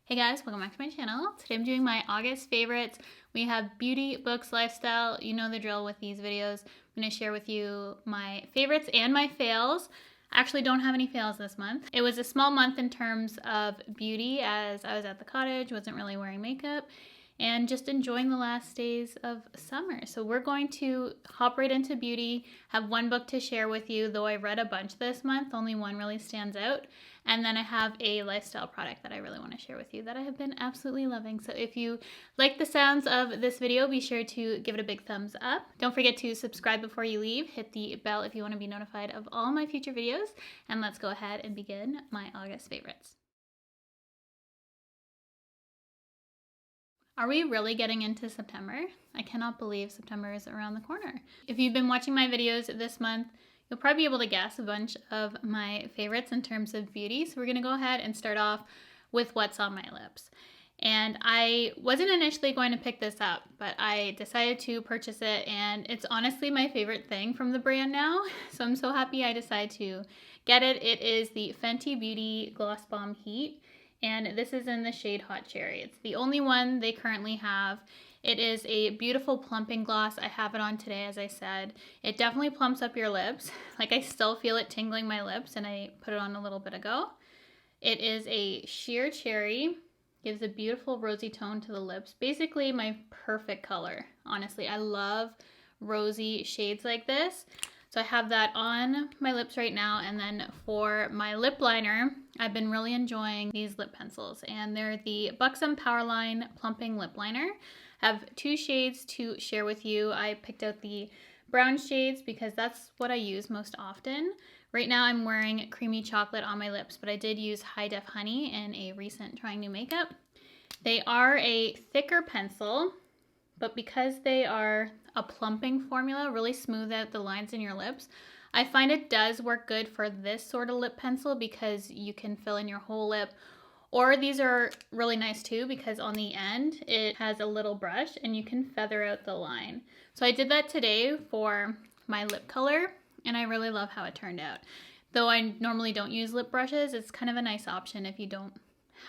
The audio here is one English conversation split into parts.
Hey guys, welcome back to my channel. Today I'm doing my August favorites. We have beauty, books, lifestyle. You know the drill with these videos. I'm going to share with you my favorites and my fails. I actually don't have any fails this month. It was a small month in terms of beauty as I was at the cottage, wasn't really wearing makeup, and just enjoying the last days of summer. So we're going to hop right into beauty, have one book to share with you, though I read a bunch this month, only one really stands out. And then I have a lifestyle product that I really want to share with you that I have been absolutely loving. So if you like the sounds of this video, be sure to give it a big thumbs up. Don't forget to subscribe before you leave. Hit the bell if you want to be notified of all my future videos. And let's go ahead and begin my August favorites. Are we really getting into September? I cannot believe September is around the corner. If you've been watching my videos this month, you'll probably be able to guess a bunch of my favorites in terms of beauty. So we're gonna go ahead and start off with what's on my lips. And I wasn't initially going to pick this up, but I decided to purchase it, and it's honestly my favorite thing from the brand now. So I'm so happy I decided to get it. It is the Fenty Beauty Gloss Bomb Heat, and this is in the shade Hot Cherry. It's the only one they currently have. It is a beautiful plumping gloss. I have it on today, as I said. It definitely plumps up your lips. Like, I still feel it tingling my lips, and I put it on a little bit ago. It is a sheer cherry. Gives a beautiful rosy tone to the lips. Basically my perfect color. Honestly, I love rosy shades like this. So I have that on my lips right now. And then for my lip liner, I've been really enjoying these lip pencils. And they're the Buxom Powerline Plumping Lip Liner. I have two shades to share with you. I picked out the brown shades because that's what I use most often. Right now I'm wearing creamy chocolate on my lips, but I did use High Def Honey in a recent Trying New Makeup. They are a thicker pencil, but because they are a plumping formula, really smooth out the lines in your lips, I find it does work good for this sort of lip pencil because you can fill in your whole lip. Or these are really nice too because on the end it has a little brush and you can feather out the line. So I did that today for my lip color and I really love how it turned out. Though I normally don't use lip brushes, it's kind of a nice option if you don't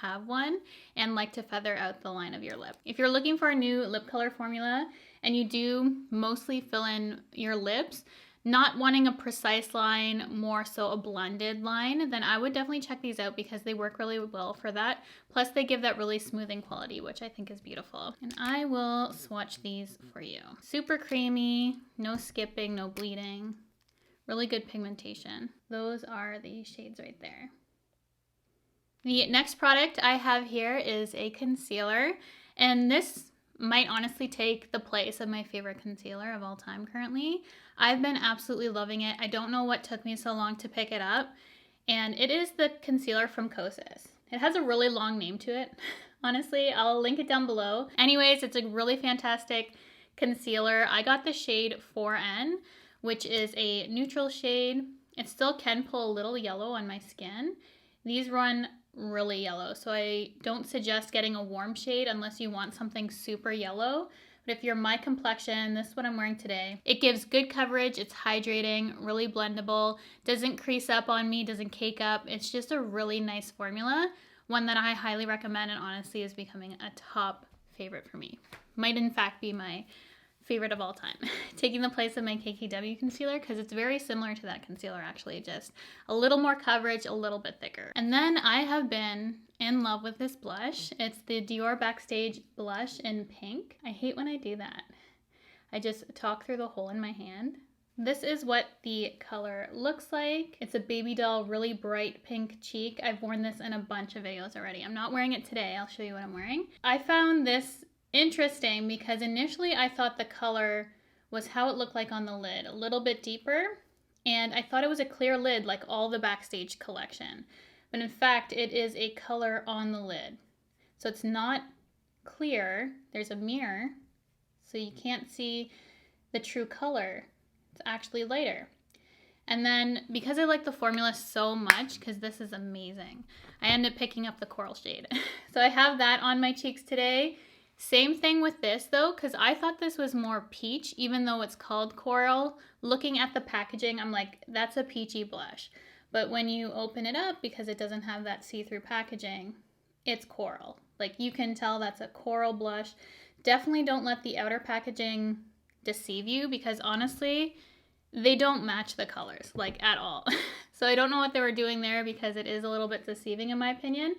have one and like to feather out the line of your lip. If you're looking for a new lip color formula and you do mostly fill in your lips, not wanting a precise line, more so a blended line, then I would definitely check these out because they work really well for that. Plus they give that really smoothing quality, which I think is beautiful. And I will swatch these for you. Super creamy, no skipping, no bleeding, really good pigmentation. Those are the shades right there. The next product I have here is a concealer, and this might honestly take the place of my favorite concealer of all time currently. I've been absolutely loving it. I don't know what took me so long to pick it up, and it is the concealer from Kosas. It has a really long name to it. Honestly, I'll link it down below. Anyways, it's a really fantastic concealer. I got the shade 4N, which is a neutral shade. It still can pull a little yellow on my skin. These run really yellow, so I don't suggest getting a warm shade unless you want something super yellow. But if you're my complexion, this is what I'm wearing today. It gives good coverage, it's hydrating, really blendable, doesn't crease up on me, doesn't cake up. It's just a really nice formula, one that I highly recommend and honestly is becoming a top favorite for me. Might in fact be my favorite of all time, taking the place of my KKW concealer because it's very similar to that concealer actually, just a little more coverage, a little bit thicker. And then I have been in love with this blush. It's the Dior Backstage blush in pink. I hate when I do that. I just talk through the hole in my hand. This is what the color looks like. It's a baby doll, really bright pink cheek. I've worn this in a bunch of videos already. I'm not wearing it today. I'll show you what I'm wearing. I found this interesting because initially I thought the color was how it looked like on the lid, a little bit deeper, and I thought it was a clear lid like all the Backstage collection, but in fact it is a color on the lid. So it's not clear, there's a mirror, so you can't see the true color. It's actually lighter. And then because I like the formula so much, because this is amazing, I ended up picking up the coral shade. So I have that on my cheeks today. Same thing with this though, because I thought this was more peach, even though it's called coral. Looking at the packaging, I'm like, that's a peachy blush. But when you open it up, because it doesn't have that see-through packaging, it's coral. Like, you can tell that's a coral blush. Definitely don't let the outer packaging deceive you, because honestly, they don't match the colors, like, at all. So I don't know what they were doing there, because it is a little bit deceiving in my opinion.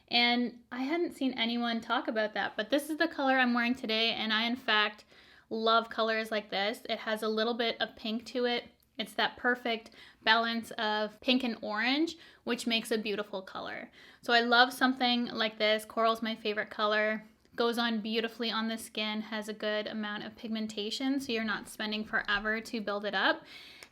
And I hadn't seen anyone talk about that, but this is the color I'm wearing today, and I in fact love colors like this. It has a little bit of pink to it. It's that perfect balance of pink and orange, which makes a beautiful color. So I love something like this. Coral's my favorite color. Goes on beautifully on the skin, has a good amount of pigmentation, so you're not spending forever to build it up.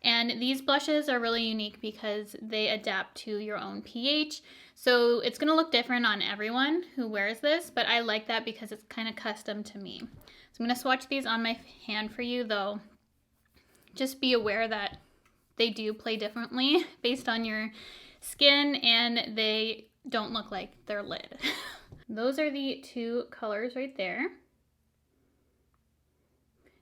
And these blushes are really unique because they adapt to your own pH. So it's going to look different on everyone who wears this, but I like that because it's kind of custom to me. So I'm going to swatch these on my hand for you, though. Just be aware that they do play differently based on your skin, and they don't look like they're lit. Those are the two colors right there.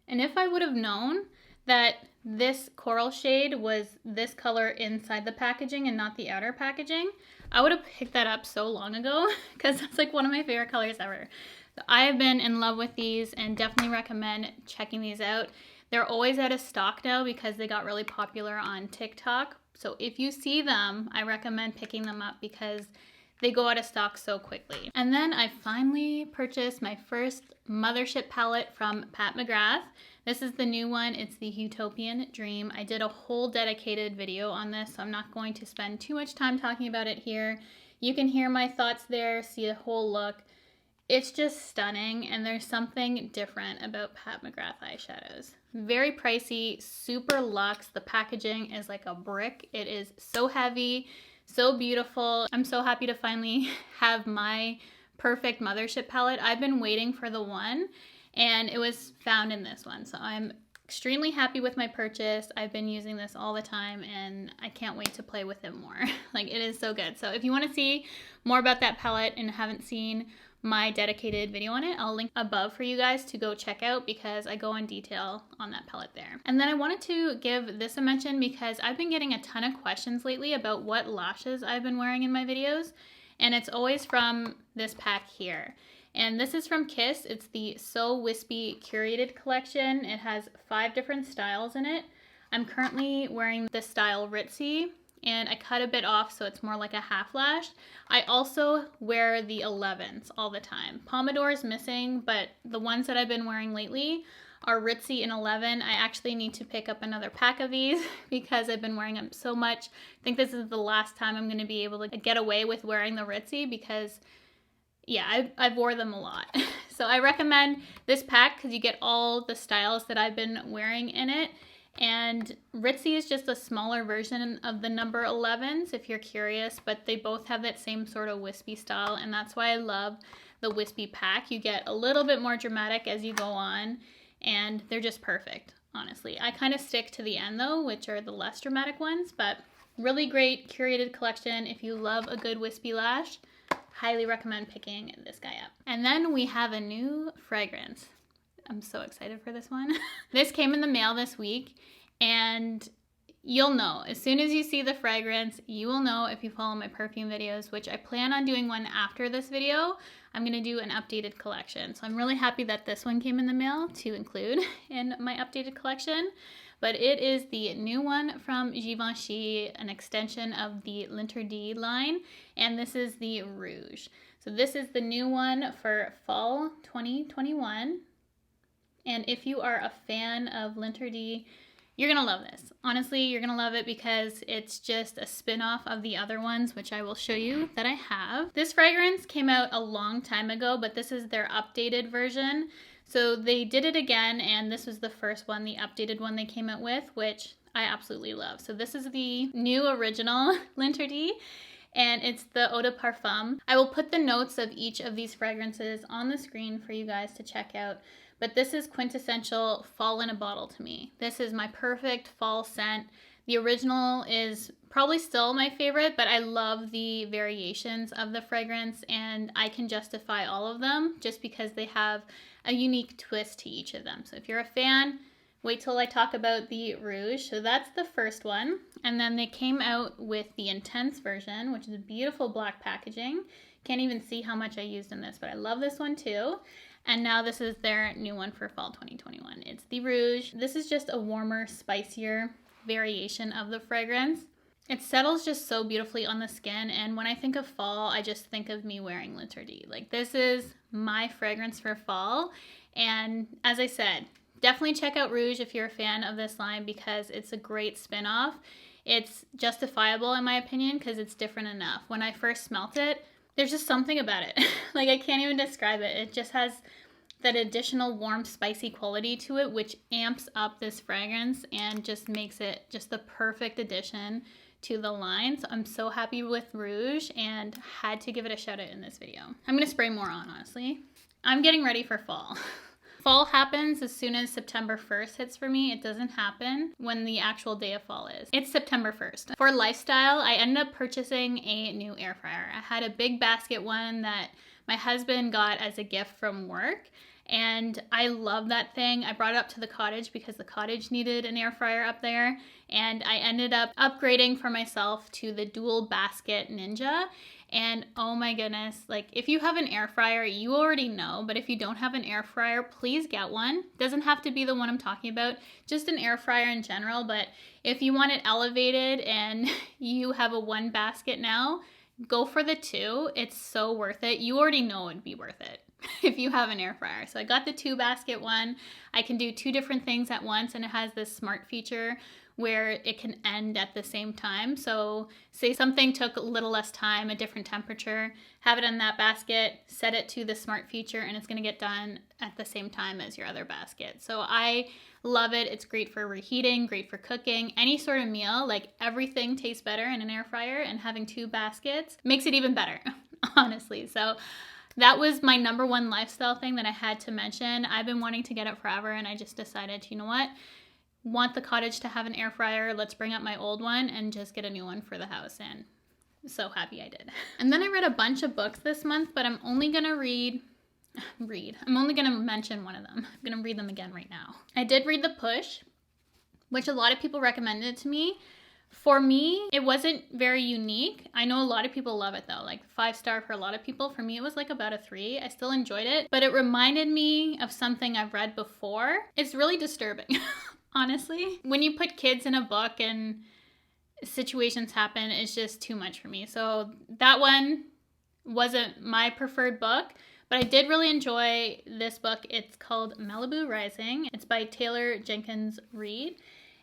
And if I would have known that this coral shade was this color inside the packaging and not the outer packaging, I would have picked that up so long ago, because that's like one of my favorite colors ever. So I have been in love with these and definitely recommend checking these out. They're always out of stock now because they got really popular on TikTok. So if you see them, I recommend picking them up because they go out of stock so quickly. And then I finally purchased my first Mothership palette from McGrath. This is the new one. It's the Utopian Dream. I did a whole dedicated video on this, so I'm not going to spend too much time talking about it here. You can hear my thoughts there, see the whole look. It's just stunning, and there's something different about McGrath eyeshadows. Very pricey, super luxe. The packaging is like a brick. It is so heavy, so beautiful. I'm so happy to finally have my perfect Mothership palette. I've been waiting for the one, and it was found in this one. So I'm extremely happy with my purchase. I've been using this all the time, and I can't wait to play with it more. Like, it is so good. So if you want to see more about that palette and haven't seen my dedicated video on it, I'll link above for you guys to go check out, because I go in detail on that palette there. And then I wanted to give this a mention because I've been getting a ton of questions lately about what lashes I've been wearing in my videos, and it's always from this pack here. And this is from Kiss. It's the So Wispy Curated Collection. It has 5 different styles in it. I'm currently wearing the style Ritzy, and I cut a bit off so it's more like a half lash. I also wear the 11s all the time. Pompadour is missing, but the ones that I've been wearing lately are Ritzy and 11. I actually need to pick up another pack of these because I've been wearing them so much. I think this is the last time I'm going to be able to get away with wearing the Ritzy because, yeah, I've wore them a lot. So I recommend this pack because you get all the styles that I've been wearing in it. And Ritzy is just a smaller version of the number 11s if you're curious, but they both have that same sort of wispy style, and that's why I love the wispy pack. You get a little bit more dramatic as you go on, and they're just perfect, honestly. I kind of stick to the end though, which are the less dramatic ones, but really great curated collection. If you love a good wispy lash, highly recommend picking this guy up. And then we have a new fragrance. I'm so excited for this one. This came in the mail this week, and you'll know. As soon as you see the fragrance, you will know if you follow my perfume videos, which I plan on doing one after this video. I'm going to do an updated collection. So I'm really happy that this one came in the mail to include in my updated collection. But it is the new one from Givenchy, an extension of the Lint D line, and this is the Rouge. So this is the new one for fall 2021. And if you are a fan of Lint D, you're going to love this. Honestly, you're going to love it because it's just a spin-off of the other ones, which I will show you that I have. This fragrance came out a long time ago, but this is their updated version. So they did it again, and this was the first one, the updated one they came out with, which I absolutely love. So this is the new original Lint D, and it's the Eau de Parfum. I will put the notes of each of these fragrances on the screen for you guys to check out. But this is quintessential fall in a bottle to me. This is my perfect fall scent. The original is probably still my favorite, but I love the variations of the fragrance, and I can justify all of them just because they have a unique twist to each of them. So if you're a fan, wait till I talk about the Rouge. So that's the first one. And then they came out with the Intense version, which is a beautiful black packaging. Can't even see how much I used in this, but I love this one too. And now this is their new one for fall 2021. It's the Rouge. This is just a warmer, spicier variation of the fragrance. It settles just so beautifully on the skin, and when I think of fall, I just think of me wearing Lint D. Like, this is my fragrance for fall, and as I said, definitely check out Rouge if you're a fan of this line because it's a great spin-off. It's justifiable in my opinion because it's different enough. When I first smelt it, there's just something about it. Like, I can't even describe it. It just has that additional warm, spicy quality to it, which amps up this fragrance and just makes it just the perfect addition to the line. So I'm so happy with Rouge and had to give it a shout out in this video. I'm gonna spray more on, honestly. I'm getting ready for fall. Fall happens as soon as September 1st hits for me. It doesn't happen when the actual day of fall is. It's September 1st. For lifestyle, I ended up purchasing a new air fryer. I had a big basket one that my husband got as a gift from work, and I love that thing. I brought it up to the cottage because the cottage needed an air fryer up there, and I ended up upgrading for myself to the dual basket Ninja. And oh my goodness, like, if you have an air fryer, you already know, but if you don't have an air fryer, please get one. Doesn't have to be the one I'm talking about, just an air fryer in general. But if you want it elevated and you have a one basket now, go for the two. It's so worth it. You already know it'd be worth it if you have an air fryer. So I got the 2-basket one. I can do 2 different things at once, and it has this smart feature where it can end at the same time. So say something took a little less time, a different temperature, have it in that basket, set it to the smart feature, and it's gonna get done at the same time as your other basket. So I love it. It's great for reheating, great for cooking, any sort of meal. Like, everything tastes better in an air fryer, and having 2 baskets makes it even better, honestly. So that was my number one lifestyle thing that I had to mention. I've been wanting to get it forever, and I just decided, you know what? Want the cottage to have an air fryer, let's bring up my old one and just get a new one for the house, and so happy I did. And then I read a bunch of books this month, but I'm only gonna I'm only gonna mention one of them. I'm gonna read them again right now. I did read The Push, which a lot of people recommended to me. For me, it wasn't very unique. I know a lot of people love it though, like 5-star for a lot of people. For me, it was like about a 3. I still enjoyed it, but it reminded me of something I've read before. It's really disturbing. Honestly, when you put kids in a book and situations happen, it's just too much for me. So that one wasn't my preferred book, but I did really enjoy this book. It's called Malibu Rising. It's by Taylor Jenkins Reid,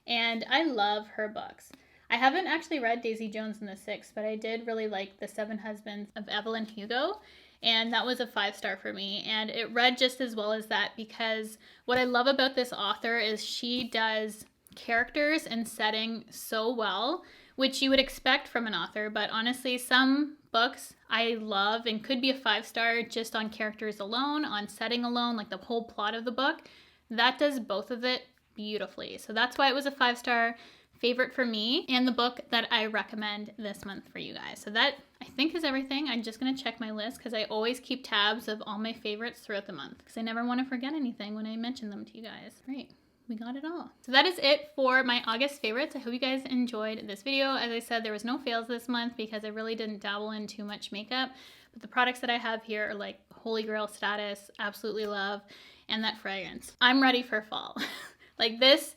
and I love her books. I haven't actually read Daisy Jones and the Six, but I did really like The 7 Husbands of Evelyn Hugo. And that was a 5-star for me, and it read just as well as that, because what I love about this author is she does characters and setting so well, which you would expect from an author. But honestly, some books I love and could be a 5-star just on characters alone, on setting alone, like the whole plot of the book. That does both of it beautifully. So that's why it was a 5-star favorite for me, and the book that I recommend this month for you guys. So that, I think, is everything. I'm just gonna check my list because I always keep tabs of all my favorites throughout the month because I never want to forget anything when I mention them to you guys. Great, we got it all. So that is it for my August favorites. I hope you guys enjoyed this video. As I said, there was no fails this month because I really didn't dabble in too much makeup, but the products that I have here are like holy grail status, absolutely love, and that fragrance. I'm ready for fall. Like this,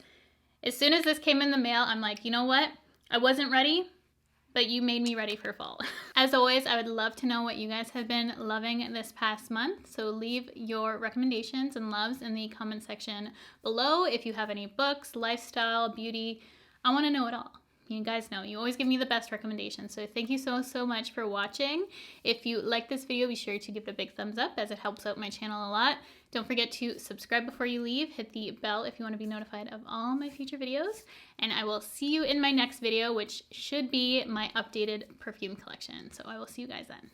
as soon as this came in the mail, I'm like, you know what? I wasn't ready, but you made me ready for fall. As always, I would love to know what you guys have been loving this past month. So leave your recommendations and loves in the comment section below. If you have any books, lifestyle, beauty, I want to know it all. You guys know, you always give me the best recommendations. So thank you so much for watching. If you like this video, be sure to give it a big thumbs up as it helps out my channel a lot. Don't forget to subscribe before you leave. Hit the bell if you want to be notified of all my future videos. And I will see you in my next video, which should be my updated perfume collection. So I will see you guys then.